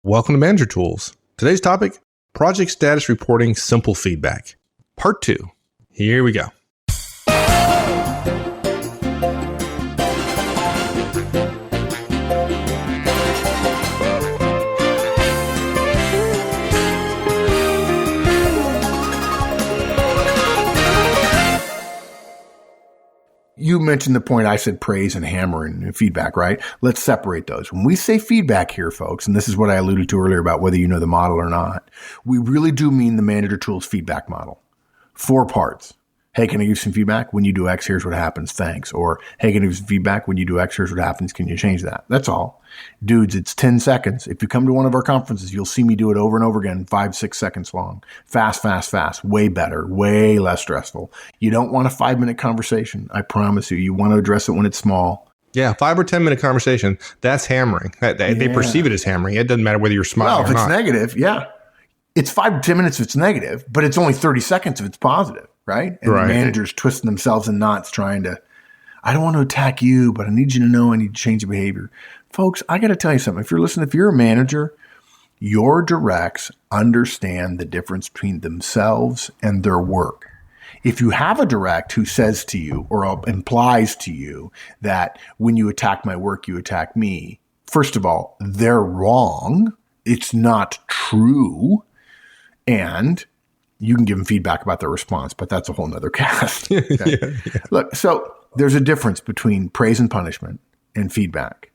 Welcome to Manager Tools. Today's topic, Project Status Reporting Simple Feedback. Part 2. Here we go. You mentioned the point I said praise and hammer and feedback, right? Let's separate those. When we say feedback here, folks, and this is what I alluded to earlier about whether you know the model or not, we really do mean the Manager Tools feedback model. 4 parts. Hey, can I give you some feedback? When you do X, here's what happens. Thanks. Or, hey, can I give you some feedback? When you do X, here's what happens. Can you change that? That's all. Dudes, it's 10 seconds. If you come to one of our conferences, you'll see me do it over and over again, 5-6 seconds long. Fast, fast, fast. Way better. Way less stressful. You don't want a 5-minute conversation. I promise you. You want to address it when it's small. Yeah, 5 or 10 minute conversation. That's hammering. They perceive it as hammering. It doesn't matter whether you're smiling or not. Well, if it's negative, yeah. It's 5 to 10 minutes if it's negative, but it's only 30 seconds if it's positive, right? And the managers twisting themselves in knots trying to, I don't want to attack you, but I need you to know I need to change the behavior. Folks, I got to tell you something. If you're a manager, your directs understand the difference between themselves and their work. If you have a direct who says to you or implies to you that when you attack my work, you attack me, first of all, they're wrong. It's not true. And you can give them feedback about their response, but that's a whole nother cast. Okay? Yeah. Look, so there's a difference between praise and punishment and feedback.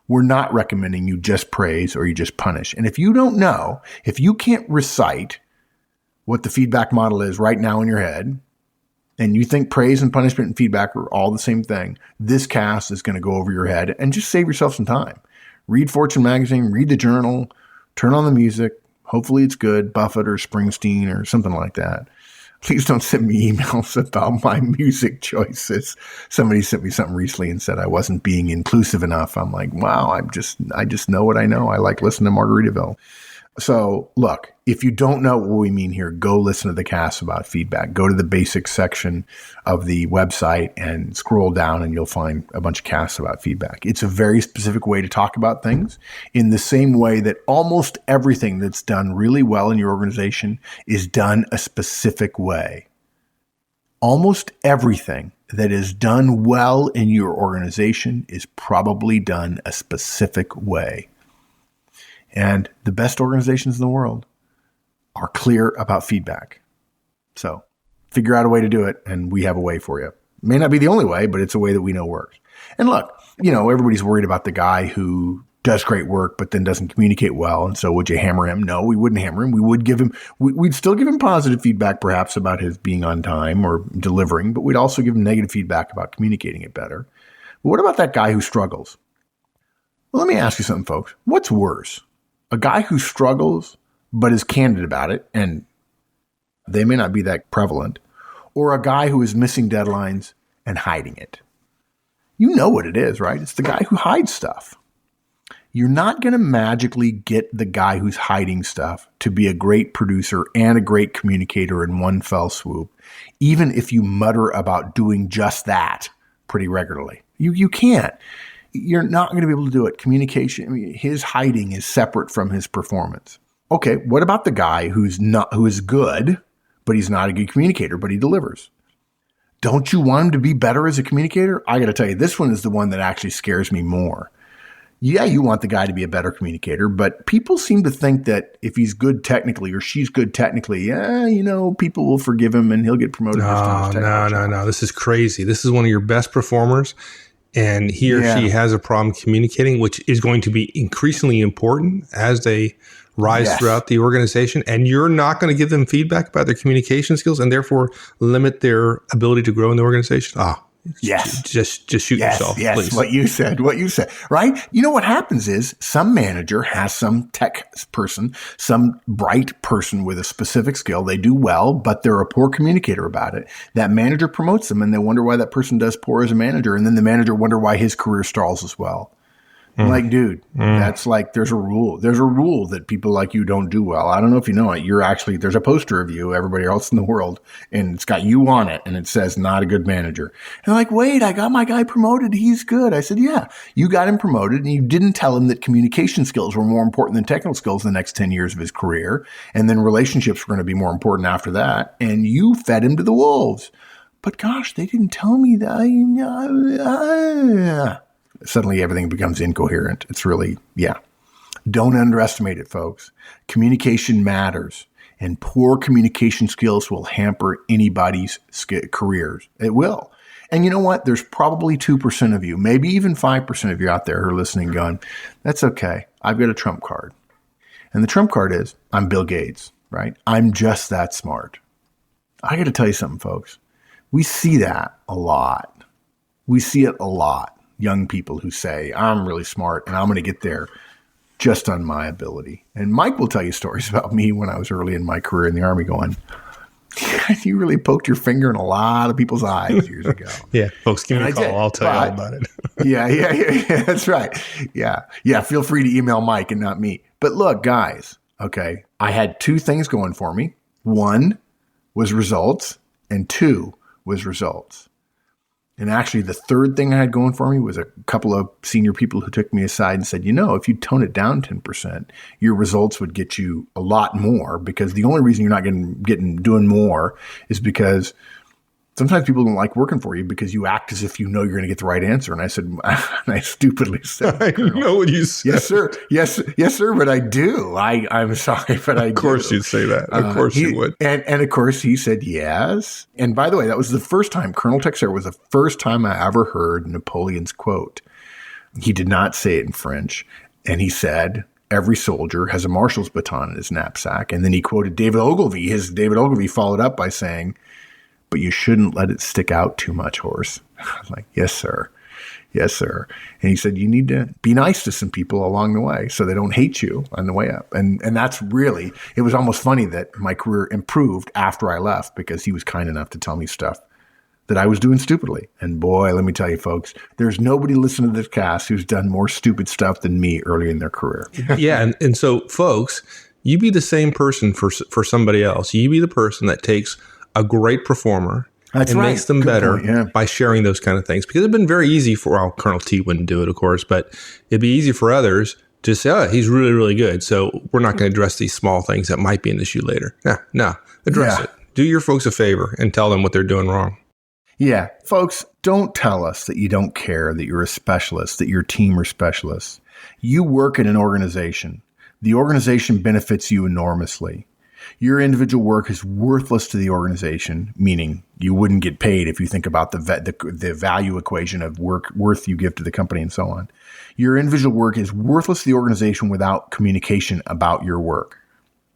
We're not recommending you just praise or you just punish. And if you don't know, if you can't recite what the feedback model is right now in your head, and you think praise and punishment and feedback are all the same thing, this cast is going to go over your head, and just save yourself some time. Read Fortune magazine, read the journal, turn on the music. Hopefully it's good, Buffett or Springsteen or something like that. Please don't send me emails about my music choices. Somebody sent me something recently and said I wasn't being inclusive enough. I'm like, wow, I just know what I know. I like listening to Margaritaville. So look, if you don't know what we mean here, go listen to the cast about feedback. Go to the basics section of the website and scroll down and you'll find a bunch of casts about feedback. It's a very specific way to talk about things in the same way that almost everything that's done really well in your organization is done a specific way. Almost everything that is done well in your organization is probably done a specific way. And the best organizations in the world are clear about feedback. So figure out a way to do it, and we have a way for you. It may not be the only way, but it's a way that we know works. And look, everybody's worried about the guy who does great work, but then doesn't communicate well. And so would you hammer him? No, we wouldn't hammer him. We'd still give him positive feedback, perhaps about his being on time or delivering, but we'd also give him negative feedback about communicating it better. But what about that guy who struggles? Well, let me ask you something, folks. What's worse? A guy who struggles but is candid about it, and they may not be that prevalent, or a guy who is missing deadlines and hiding it. You know what it is, right? It's the guy who hides stuff. You're not going to magically get the guy who's hiding stuff to be a great producer and a great communicator in one fell swoop, even if you mutter about doing just that pretty regularly. You can't. You're not going to be able to do it. Communication, his hiding is separate from his performance. Okay, what about the guy who is good, but he's not a good communicator, but he delivers? Don't you want him to be better as a communicator? I got to tell you, this one is the one that actually scares me more. Yeah, you want the guy to be a better communicator, but people seem to think that if he's good technically or she's good technically, people will forgive him and he'll get promoted. No. This is crazy. This is one of your best performers. And he or she has a problem communicating, which is going to be increasingly important as they rise throughout the organization. And you're not going to give them feedback about their communication skills and therefore limit their ability to grow in the organization. Just shoot yourself. Yes, please. what you said, right? You know what happens is some manager has some tech person, some bright person with a specific skill. They do well, but they're a poor communicator about it. That manager promotes them and they wonder why that person does poor as a manager. And then the manager wonder why his career stalls as well. Like, dude, that's like, there's a rule. There's a rule that people like you don't do well. I don't know if you know it. There's a poster of you, everybody else in the world, and it's got you on it, and it says, not a good manager. And they're like, wait, I got my guy promoted. He's good. I said, yeah, you got him promoted, and you didn't tell him that communication skills were more important than technical skills in the next 10 years of his career. And then relationships were going to be more important after that. And you fed him to the wolves. But gosh, they didn't tell me that. Suddenly everything becomes incoherent. It's really, Don't underestimate it, folks. Communication matters, and poor communication skills will hamper anybody's careers. It will. And you know what? There's probably 2% of you, maybe even 5% of you out there who are listening going, that's okay. I've got a trump card. And the trump card is, I'm Bill Gates, right? I'm just that smart. I got to tell you something, folks. We see that a lot. We see it a lot. Young people who say, I'm really smart and I'm going to get there just on my ability. And Mike will tell you stories about me when I was early in my career in the Army going, you really poked your finger in a lot of people's eyes years ago. Yeah, folks, give me a call. I'll tell you all about it. Yeah, that's right. Yeah, feel free to email Mike and not me. But look, guys, okay, I had 2 things going for me. 1 was results, and 2 was results. And actually, the 3rd thing I had going for me was a couple of senior people who took me aside and said, if you tone it down 10%, your results would get you a lot more, because the only reason you're not doing more is because sometimes people don't like working for you because you act as if you know you're going to get the right answer. And I said, and I stupidly said, I know what you said. Yes, sir. Yes, sir. But I do. I'm sorry, but I do. Of course you'd say that. Of course you would. And of course he said yes. And by the way, that was the first time, Colonel Texera was the first time I ever heard Napoleon's quote. He did not say it in French. And he said, every soldier has a marshal's baton in his knapsack. And then he quoted David Ogilvy. David Ogilvy followed up by saying, but you shouldn't let it stick out too much, Horst. I was like, yes, sir. Yes, sir. And he said, you need to be nice to some people along the way so they don't hate you on the way up. And that's really, it was almost funny that my career improved after I left because he was kind enough to tell me stuff that I was doing stupidly. And boy, let me tell you, folks, there's nobody listening to this cast who's done more stupid stuff than me early in their career. Yeah. And so, folks, you be the same person for somebody else. You be the person that takes a great performer makes them better by sharing those kind of things. Because it'd been very easy Colonel T wouldn't do it, of course, but it'd be easy for others to say, oh, he's really, really good. So we're not going to address these small things that might be an issue later. No, address it. Do your folks a favor and tell them what they're doing wrong. Yeah. Folks, don't tell us that you don't care, that you're a specialist, that your team are specialists. You work in an organization. The organization benefits you enormously. Your individual work is worthless to the organization, meaning you wouldn't get paid if you think about the value equation of worth you give to the company and so on. Your individual work is worthless to the organization without communication about your work.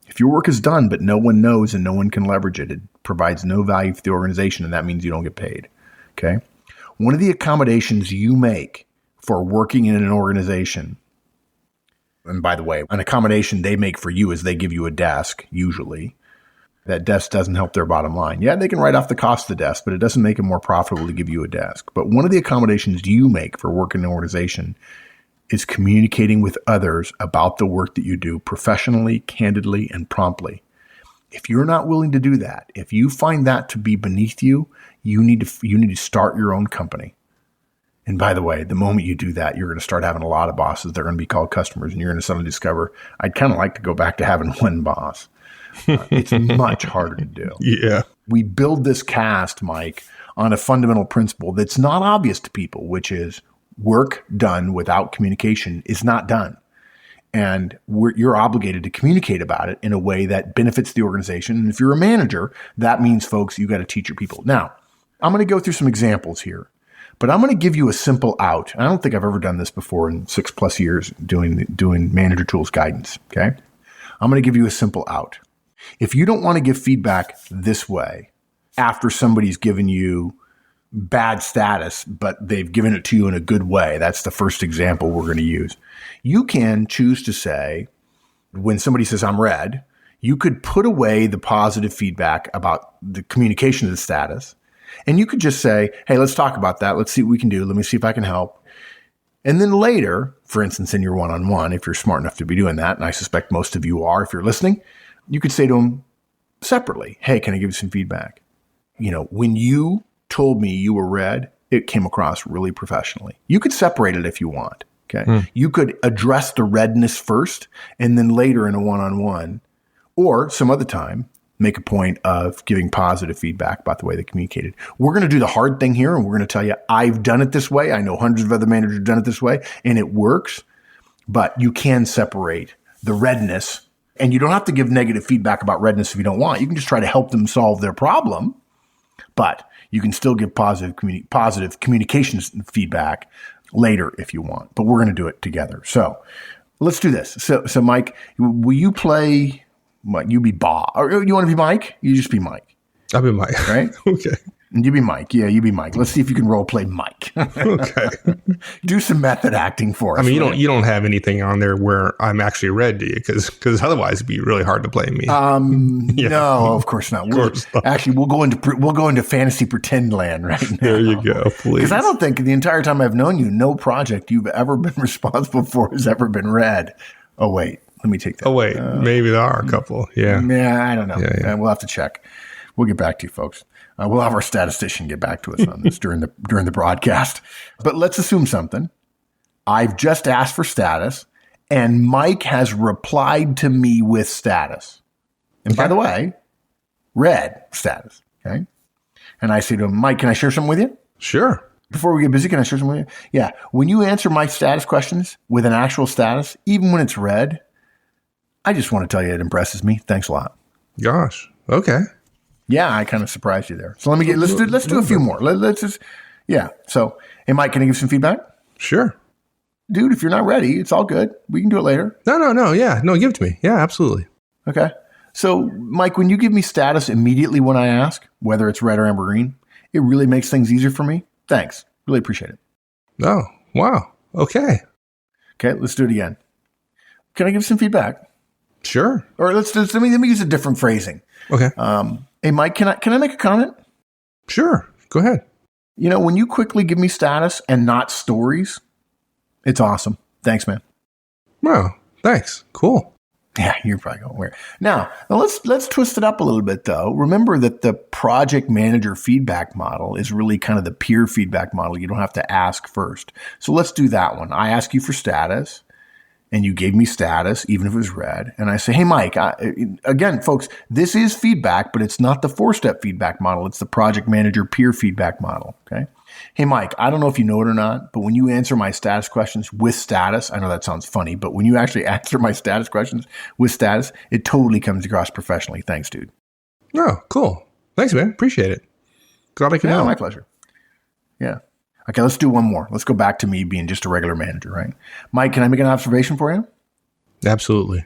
If your work is done, but no one knows and no one can leverage it, it provides no value for the organization, and that means you don't get paid. Okay? One of the accommodations you make for working in an organization, and by the way, an accommodation they make for you is they give you a desk, usually. That desk doesn't help their bottom line. Yeah, they can write off the cost of the desk, but it doesn't make it more profitable to give you a desk. But one of the accommodations you make for working in an organization is communicating with others about the work that you do professionally, candidly, and promptly. If you're not willing to do that, if you find that to be beneath you, you need to start your own company. And by the way, the moment you do that, you're going to start having a lot of bosses that are going to be called customers, and you're going to suddenly discover, I'd kind of like to go back to having one boss. It's much harder to do. Yeah. We build this cast, Mike, on a fundamental principle that's not obvious to people, which is work done without communication is not done. And you're obligated to communicate about it in a way that benefits the organization. And if you're a manager, that means, folks, you got to teach your people. Now, I'm going to go through some examples here. But I'm going to give you a simple out. And I don't think I've ever done this before in 6+ years doing manager tools guidance. Okay. I'm going to give you a simple out. If you don't want to give feedback this way after somebody's given you bad status, but they've given it to you in a good way, that's the first example we're going to use. You can choose to say, when somebody says, I'm red, you could put away the positive feedback about the communication of the status. And you could just say, hey, let's talk about that. Let's see what we can do. Let me see if I can help. And then later, for instance, in your one-on-one, if you're smart enough to be doing that, and I suspect most of you are if you're listening, you could say to them separately, hey, can I give you some feedback? When you told me you were red, it came across really professionally. You could separate it if you want. Okay. You could address the redness first and then later in a one-on-one or some other time make a point of giving positive feedback about the way they communicated. We're going to do the hard thing here and we're going to tell you, I've done it this way. I know hundreds of other managers have done it this way and it works, but you can separate the redness and you don't have to give negative feedback about redness if you don't want. You can just try to help them solve their problem, but you can still give positive communications feedback later if you want, but we're going to do it together. So let's do this. So Mike, will you play, you be Bob, or you want to be Mike? You just be Mike. I'll be Mike. Right? Okay. And you be Mike. Yeah, you be Mike. Let's see if you can role play Mike. Okay. Do some method acting for us. I mean, you don't have anything on there where I'm actually red, do you? Because otherwise it'd be really hard to play me. No, of course not. Actually, we'll go into fantasy pretend land right now. There you go, please. Because I don't think the entire time I've known you, no project you've ever been responsible for has ever been red. Oh wait, let me take that. Oh wait, maybe there are a couple. Yeah. Yeah, I don't know. Yeah. We'll have to check. We'll get back to you, folks. We'll have our statistician get back to us on this during the broadcast. But let's assume something. I've just asked for status, and Mike has replied to me with status. And by the way, red status. Okay. And I say to him, Mike, can I share something with you? Sure. Before we get busy, can I share something with you? Yeah. When you answer my status questions with an actual status, even when it's red, I just want to tell you it impresses me. Thanks a lot. Gosh. Okay. Yeah, I kind of surprised you there. So let's do a few more. Let's just, yeah. So, hey, Mike, can I give some feedback? Sure. Dude, if you're not ready, it's all good. We can do it later. No. Yeah. No, give it to me. Yeah, absolutely. Okay. So, Mike, when you give me status immediately when I ask, whether it's red or amber green, it really makes things easier for me. Thanks. Really appreciate it. Oh, wow. Okay. Okay, let's do it again. Can I give some feedback? Sure. Or let me use a different phrasing. Okay. Hey, Mike, can I make a comment? Sure. Go ahead. When you quickly give me status and not stories, it's awesome. Thanks, man. Wow. Thanks. Cool. Yeah, you're probably going weird. Now let's twist it up a little bit, though. Remember that the project manager feedback model is really kind of the peer feedback model. You don't have to ask first. So let's do that one. I ask you for status. And you gave me status, even if it was red. And I say, hey, Mike, again, folks, this is feedback, but it's not the 4-step feedback model. It's the project manager peer feedback model. Okay. Hey, Mike, I don't know if you know it or not, but when you answer my status questions with status, I know that sounds funny, but when you actually answer my status questions with status, it totally comes across professionally. Thanks, dude. Oh, cool. Thanks, man. Appreciate it. Glad I can help. My pleasure. Yeah. Okay, let's do one more. Let's go back to me being just a regular manager, right? Mike, can I make an observation for you? Absolutely.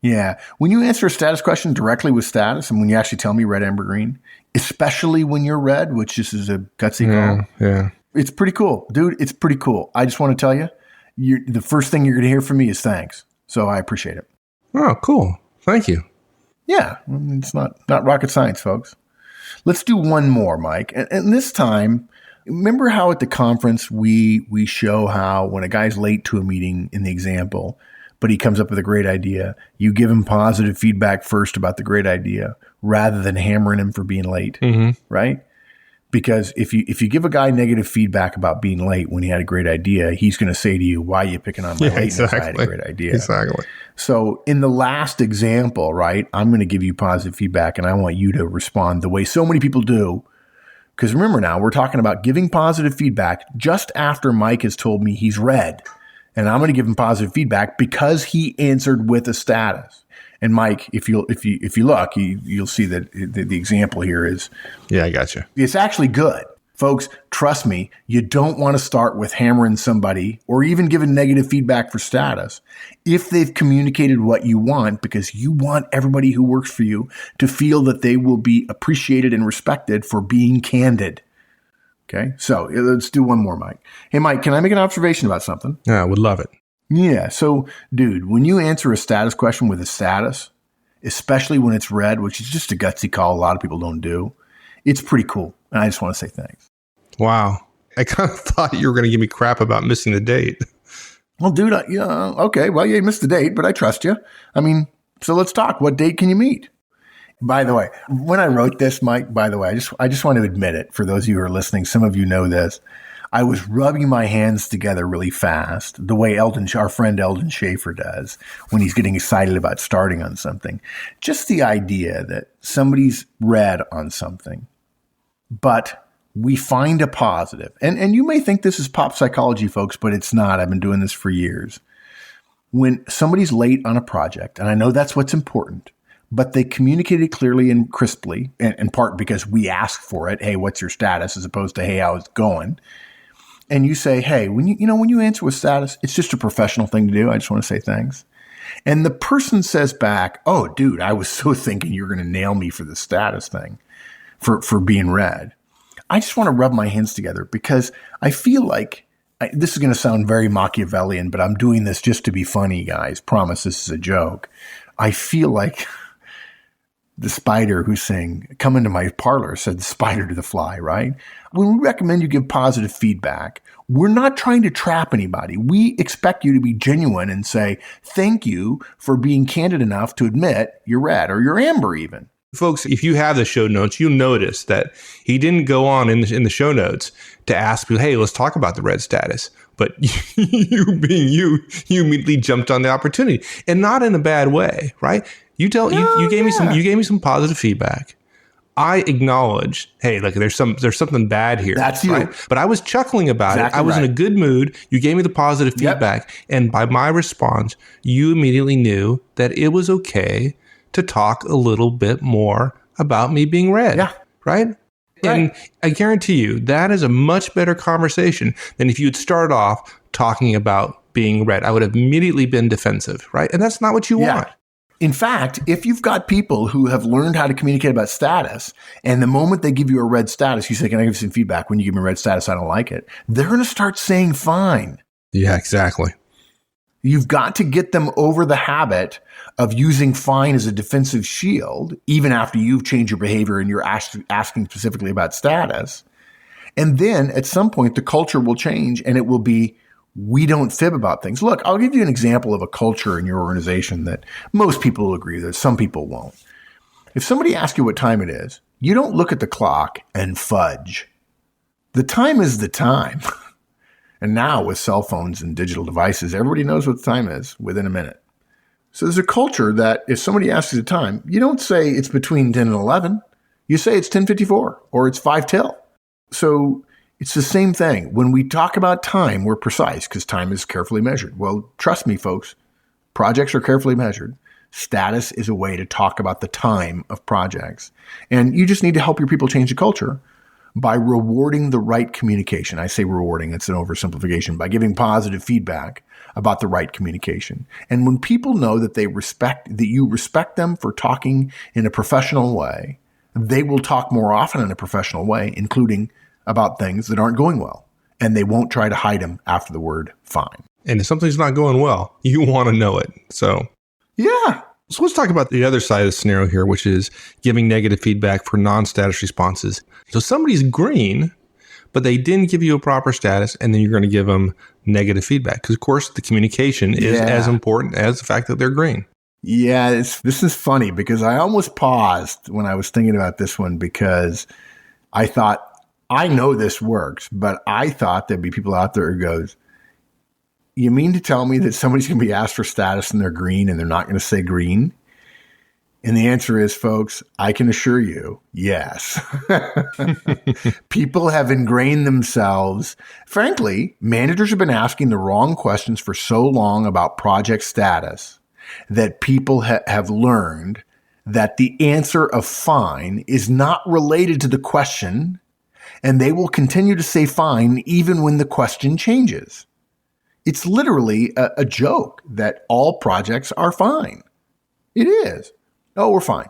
Yeah. When you answer a status question directly with status, and when you actually tell me red, amber, green, especially when you're red, which just is a gutsy call. Yeah. It's pretty cool. Dude, it's pretty cool. I just want to tell you, the first thing you're going to hear from me is thanks. So I appreciate it. Oh, cool. Thank you. Yeah. It's not rocket science, folks. Let's do one more, Mike. And this time, remember how at the conference we show how when a guy's late to a meeting in the example, but he comes up with a great idea, you give him positive feedback first about the great idea rather than hammering him for being late, right? Because if you give a guy negative feedback about being late when he had a great idea, he's going to say to you, why are you picking on my lateness? Exactly. I had a great idea. Exactly. So in the last example, right, I'm going to give you positive feedback and I want you to respond the way so many people do. Because remember now, we're talking about giving positive feedback just after Mike has told me he's red. And I'm going to give him positive feedback because he answered with a status. And Mike, if you look, you'll see that the example here is. Yeah, I got you. It's actually good. Folks, trust me, you don't want to start with hammering somebody or even giving negative feedback for status if they've communicated what you want, because you want everybody who works for you to feel that they will be appreciated and respected for being candid. Okay, so let's do one more, Mike. Hey, Mike, can I make an observation about something? Yeah, I would love it. Yeah, so, dude, when you answer a status question with a status, especially when it's red, which is just a gutsy call a lot of people don't do, it's pretty cool. And I just want to say thanks. Wow. I kind of thought you were going to give me crap about missing the date. Well, dude, okay. Well, you missed the date, but I trust you. I mean, so let's talk. What date can you meet? By the way, when I wrote this, Mike, I just want to admit it for those of you who are listening. Some of you know this. I was rubbing my hands together really fast, the way our friend Eldon Schaefer does when he's getting excited about starting on something. Just the idea that somebody's read on something, but we find a positive. And you may think this is pop psychology, folks, but it's not. I've been doing this for years. When somebody's late on a project, and I know that's what's important, but they communicated clearly and crisply, in part because we asked for it. Hey, what's your status? As opposed to, hey, how's it going? And you say, hey, when you answer with status, it's just a professional thing to do. I just want to say thanks. And the person says back, oh, dude, I was so thinking you were going to nail me for the status thing, for being read. I just want to rub my hands together because I feel like this is going to sound very Machiavellian, but I'm doing this just to be funny, guys. Promise this is a joke. I feel like the spider who's saying, come into my parlor, said the spider to the fly, right? When we recommend you give positive feedback, we're not trying to trap anybody. We expect you to be genuine and say, thank you for being candid enough to admit you're red or you're amber even. Folks, if you have the show notes, you'll notice that he didn't go on in the show notes to ask people, hey, let's talk about the red status. But you being you immediately jumped on the opportunity, and not in a bad way, right? You gave me some positive feedback. I acknowledge, hey, look, there's something bad here. That's you. Right? But I was chuckling about it. I was in a good mood. You gave me the positive feedback. And by my response, you immediately knew that it was okay to talk a little bit more about me being red. Yeah. Right? And I guarantee you that is a much better conversation than if you had started off talking about being red. I would have immediately been defensive, right? And that's not what you want. In fact, if you've got people who have learned how to communicate about status, and the moment they give you a red status, you say, can I give you some feedback? When you give me a red status, I don't like it. They're going to start saying fine. Yeah, exactly. You've got to get them over the habit of using fine as a defensive shield, even after you've changed your behavior and you're asking specifically about status. And then at some point, the culture will change and it will be, we don't fib about things. Look, I'll give you an example of a culture in your organization that most people will agree with, some people won't. If somebody asks you what time it is, you don't look at the clock and fudge. The time is the time. And now with cell phones and digital devices, everybody knows what the time is within a minute. So there's a culture that if somebody asks you the time, you don't say it's between 10 and 11. You say it's 10:54 or it's 5 till. So it's the same thing. When we talk about time, we're precise because time is carefully measured. Well, trust me, folks, projects are carefully measured. Status is a way to talk about the time of projects. And you just need to help your people change the culture by rewarding the right communication. I say rewarding, it's an oversimplification, by giving positive feedback about the right communication. And when people know that you respect them for talking in a professional way, they will talk more often in a professional way, including about things that aren't going well. And they won't try to hide them after the word fine. And if something's not going well, you want to know it. So, yeah. So let's talk about the other side of the scenario here, which is giving negative feedback for non-status responses. So somebody's green, but they didn't give you a proper status, and then you're going to give them negative feedback. Because, of course, the communication is as important as the fact that they're green. Yeah, this is funny because I almost paused when I was thinking about this one because I thought, I know this works, but I thought there'd be people out there who goes, you mean to tell me that somebody's going to be asked for status and they're green and they're not going to say green? And the answer is, folks, I can assure you, yes. People have ingrained themselves. Frankly, managers have been asking the wrong questions for so long about project status that people have learned that the answer of fine is not related to the question, and they will continue to say fine even when the question changes. It's literally a joke that all projects are fine. It is. Oh, we're fine.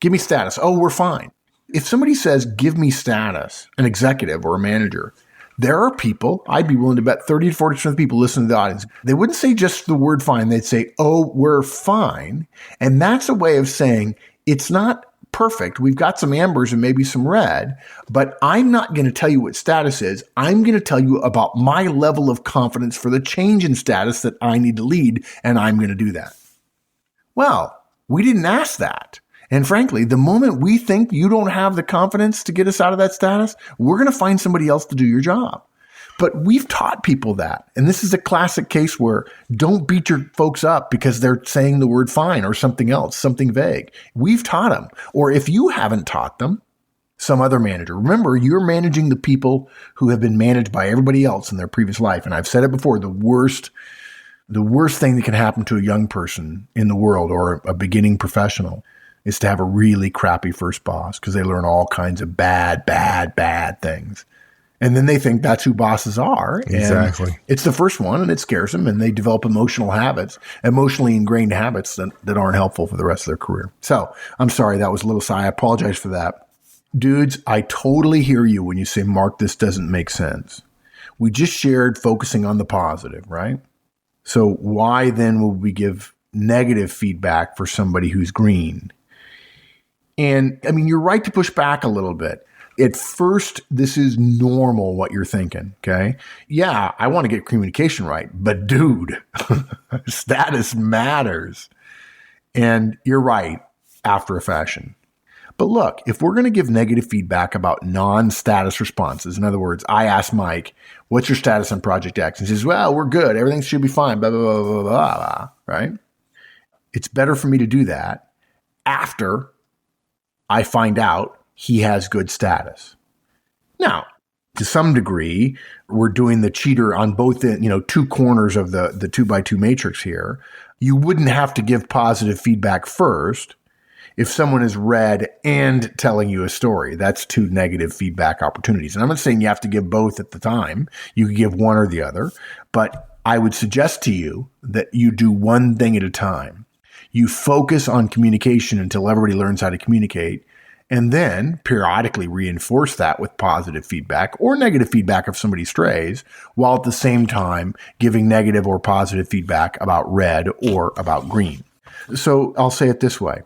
Give me status. Oh, we're fine. If somebody says, give me status, an executive or a manager, there are people, I'd be willing to bet 30 to 40% of the people listening to the audience, they wouldn't say just the word fine. They'd say, oh, we're fine. And that's a way of saying it's not perfect. We've got some ambers and maybe some red, but I'm not going to tell you what status is. I'm going to tell you about my level of confidence for the change in status that I need to lead, and I'm going to do that. Well, we didn't ask that. And frankly, the moment we think you don't have the confidence to get us out of that status, we're going to find somebody else to do your job. But we've taught people that. And this is a classic case where don't beat your folks up because they're saying the word fine or something else, something vague. We've taught them. Or if you haven't taught them, some other manager. Remember, you're managing the people who have been managed by everybody else in their previous life. And I've said it before, the worst thing that can happen to a young person in the world or a beginning professional is to have a really crappy first boss because they learn all kinds of bad things. And then they think that's who bosses are. Exactly. And it's the first one and it scares them and they develop emotionally ingrained habits that aren't helpful for the rest of their career. So I'm sorry, that was a little sigh. I apologize for that. Dudes, I totally hear you when you say, Mark, this doesn't make sense. We just shared focusing on the positive, right? So why then would we give negative feedback for somebody who's green? And I mean, you're right to push back a little bit. At first, this is normal what you're thinking, okay? Yeah, I want to get communication right, but dude, status matters. And you're right, after a fashion. But look, if we're going to give negative feedback about non-status responses, in other words, I asked Mike, what's your status on Project X? And he says, well, we're good. Everything should be fine, blah, blah, blah, blah, blah, blah, right? It's better for me to do that after I find out he has good status. Now, to some degree, we're doing the cheater on both the, two corners of the 2x2 matrix here. You wouldn't have to give positive feedback first if someone is red and telling you a story. That's two negative feedback opportunities. And I'm not saying you have to give both at the time. You can give one or the other. But I would suggest to you that you do one thing at a time. You focus on communication until everybody learns how to communicate. And then periodically reinforce that with positive feedback or negative feedback if somebody strays, while at the same time giving negative or positive feedback about red or about green. So I'll say it this way.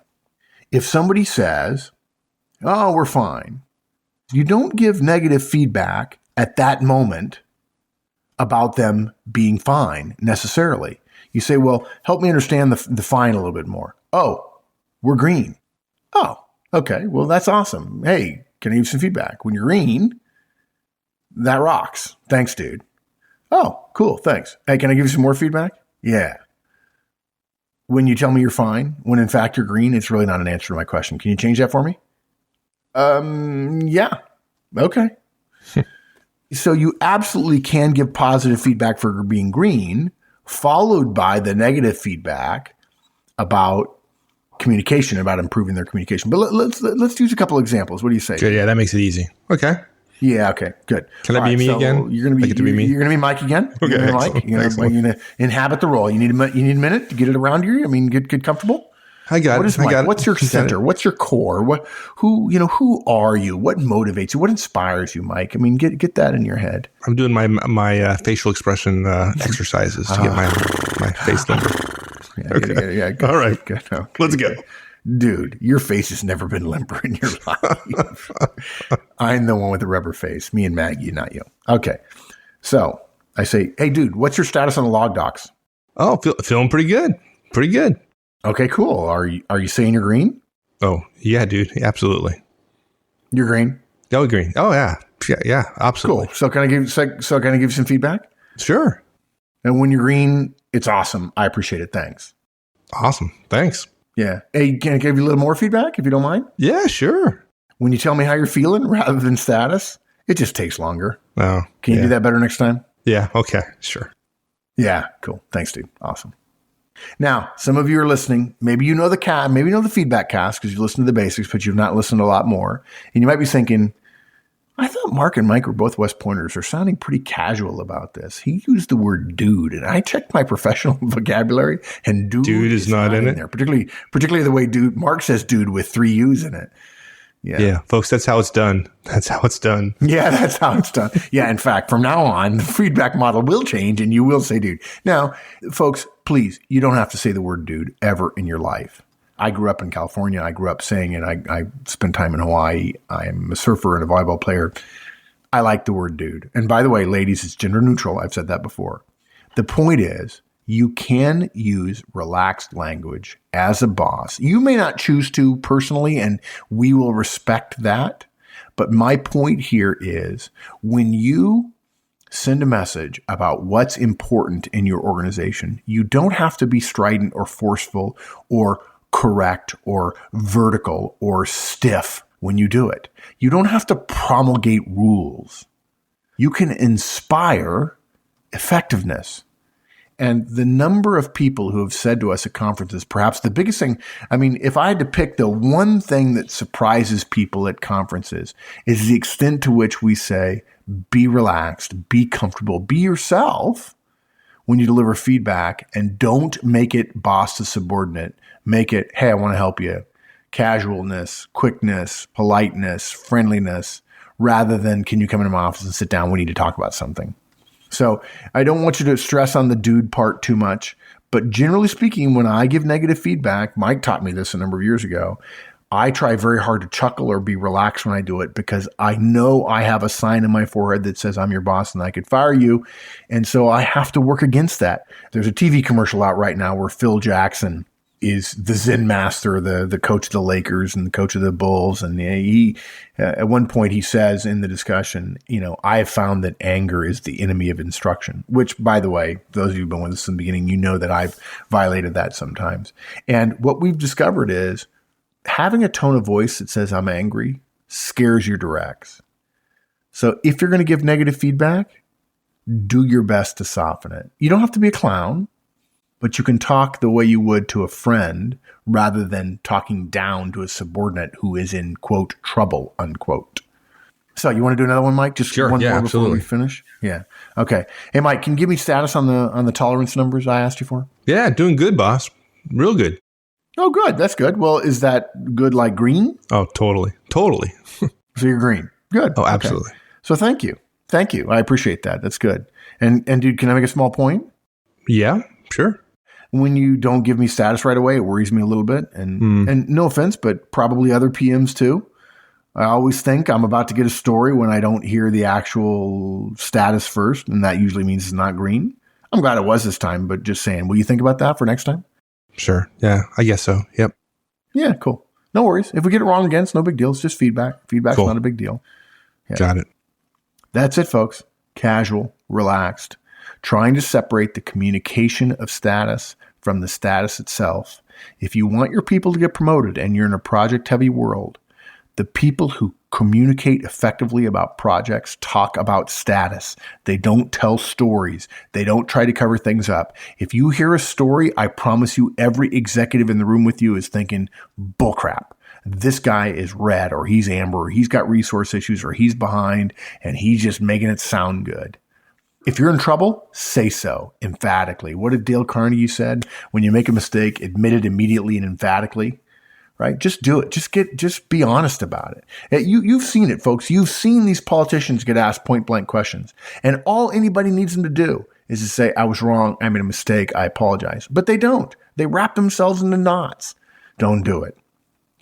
If somebody says, oh, we're fine, you don't give negative feedback at that moment about them being fine necessarily. You say, well, help me understand the fine a little bit more. Oh, we're green. Oh, okay. Well, that's awesome. Hey, can I give some feedback? When you're green, that rocks. Thanks, dude. Oh, cool. Thanks. Hey, can I give you some more feedback? Yeah. When you tell me you're fine, when in fact you're green, it's really not an answer to my question. Can you change that for me? Yeah. Okay. So you absolutely can give positive feedback for being green, followed by the negative feedback about communication, about improving their communication. But let's use a couple of examples. What do you say? Good. Yeah, that makes it easy. Okay. Yeah. Okay. Good. Can I be me again? You're going to be me. You're going to be Mike again. Okay. You're going to inhabit the role. You need a minute to get it around you. I mean, get comfortable. I got it. What's your center? What's your core? Who are you? What motivates you? What inspires you, Mike? I mean, get that in your head. I'm doing my facial expression exercises to get my face limber. Yeah. Good. All right. Good. Okay. Let's go. Dude, your face has never been limber in your life. I'm the one with the rubber face. Me and Maggie, not you. Okay. So I say, hey, dude, what's your status on the log docs? Oh, feeling pretty good. Pretty good. Okay, cool. Are you saying you're green? Oh, yeah, dude. Absolutely. You're green? Oh, green. Oh, yeah. Yeah, absolutely. Cool. So can I give you some feedback? Sure. And when you're green, it's awesome. I appreciate it. Thanks. Awesome. Thanks. Yeah. Hey, can I give you a little more feedback if you don't mind? Yeah, sure. When you tell me how you're feeling rather than status, it just takes longer. Oh, can you do that better next time? Yeah. Okay. Sure. Yeah. Cool. Thanks, dude. Awesome. Now, some of you are listening. Maybe you know the feedback cast because you listen to the basics, but you've not listened a lot more. And you might be thinking, I thought Mark and Mike were both West Pointers. Are sounding pretty casual about this. He used the word dude, and I checked my professional vocabulary, and dude is not in it. There. Particularly the way Mark says dude with 3 U's in it. Yeah, folks, that's how it's done. That's how it's done. Yeah, that's how it's done. Yeah, in fact, from now on, the feedback model will change, and you will say dude. Now, folks, please, you don't have to say the word dude ever in your life. I grew up in California. I grew up saying it. I spent time in Hawaii. I'm a surfer and a volleyball player. I like the word dude. And by the way, ladies, it's gender neutral. I've said that before. The point is, you can use relaxed language as a boss. You may not choose to personally, and we will respect that. But my point here is, when you send a message about what's important in your organization, you don't have to be strident or forceful or correct or vertical or stiff when you do it. You don't have to promulgate rules. You can inspire effectiveness. And the number of people who have said to us at conferences, perhaps the biggest thing, I mean, if I had to pick the one thing that surprises people at conferences, is the extent to which we say, be relaxed, be comfortable, be yourself when you deliver feedback, and don't make it boss to subordinate. Make it, hey, I want to help you. Casualness, quickness, politeness, friendliness, rather than, can you come into my office and sit down? We need to talk about something. So I don't want you to stress on the dude part too much, but generally speaking, when I give negative feedback, Mike taught me this a number of years ago, I try very hard to chuckle or be relaxed when I do it, because I know I have a sign in my forehead that says I'm your boss and I could fire you. And so I have to work against that. There's a TV commercial out right now where Phil Jackson is the Zen master, the coach of the Lakers and the coach of the Bulls. And he, at one point he says in the discussion, I have found that anger is the enemy of instruction, which, by the way, those of you who've been with us in the beginning, you know that I've violated that sometimes. And what we've discovered is having a tone of voice that says I'm angry scares your directs. So if you're going to give negative feedback, do your best to soften it. You don't have to be a clown, but you can talk the way you would to a friend rather than talking down to a subordinate who is in, quote, trouble, unquote. So you want to do another one, Mike? Just sure, one more absolutely. Before we finish? Yeah. Okay. Hey, Mike, can you give me status on the tolerance numbers I asked you for? Yeah, doing good, boss. Real good. Oh, good. That's good. Well, is that good like green? Oh, totally. Totally. So you're green. Good. Oh, absolutely. Okay. So thank you. Thank you. I appreciate that. That's good. And dude, can I make a small point? Yeah, sure. When you don't give me status right away, it worries me a little bit. And no offense, but probably other PMs too. I always think I'm about to get a story when I don't hear the actual status first, and that usually means it's not green. I'm glad it was this time, but just saying, will you think about that for next time? Sure. Yeah, I guess so. Yep. Yeah, cool. No worries. If we get it wrong again, it's no big deal. It's just feedback. Feedback's cool. Not a big deal. Yeah. Got it. That's it, folks. Casual, relaxed. Trying to separate the communication of status from the status itself. If you want your people to get promoted and you're in a project-heavy world, the people who communicate effectively about projects talk about status. They don't tell stories. They don't try to cover things up. If you hear a story, I promise you every executive in the room with you is thinking, bullcrap. This guy is red, or he's amber, or he's got resource issues, or he's behind, and he's just making it sound good. If you're in trouble, say so emphatically. What did Dale Carnegie said? When you make a mistake, admit it immediately and emphatically. Right? Just do it. Just be honest about it. You've seen it, folks. You've seen these politicians get asked point blank questions, and all anybody needs them to do is to say, I was wrong. I made a mistake. I apologize. But they don't. They wrap themselves into knots. Don't do it.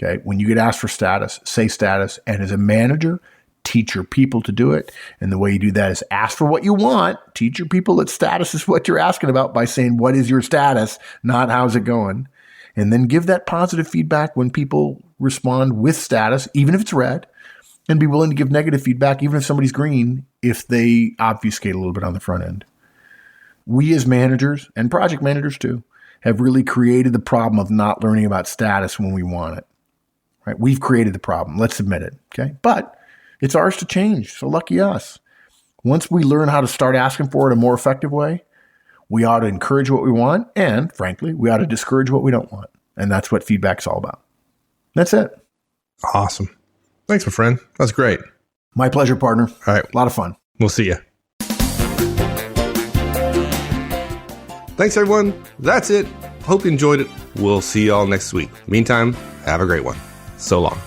Okay. When you get asked for status, say status. And as a manager, teach your people to do it. And the way you do that is ask for what you want. Teach your people that status is what you're asking about by saying, what is your status? Not how's it going? And then give that positive feedback when people respond with status, even if it's red, and be willing to give negative feedback, even if somebody's green, if they obfuscate a little bit on the front end. We as managers, and project managers too, have really created the problem of not learning about status when we want it. Right? We've created the problem. Let's admit it. Okay. But it's ours to change. So lucky us. Once we learn how to start asking for it a more effective way, we ought to encourage what we want. And frankly, we ought to discourage what we don't want. And that's what feedback's all about. That's it. Awesome. Thanks, my friend. That's great. My pleasure, partner. All right. A lot of fun. We'll see you. Thanks, everyone. That's it. Hope you enjoyed it. We'll see you all next week. Meantime, have a great one. So long.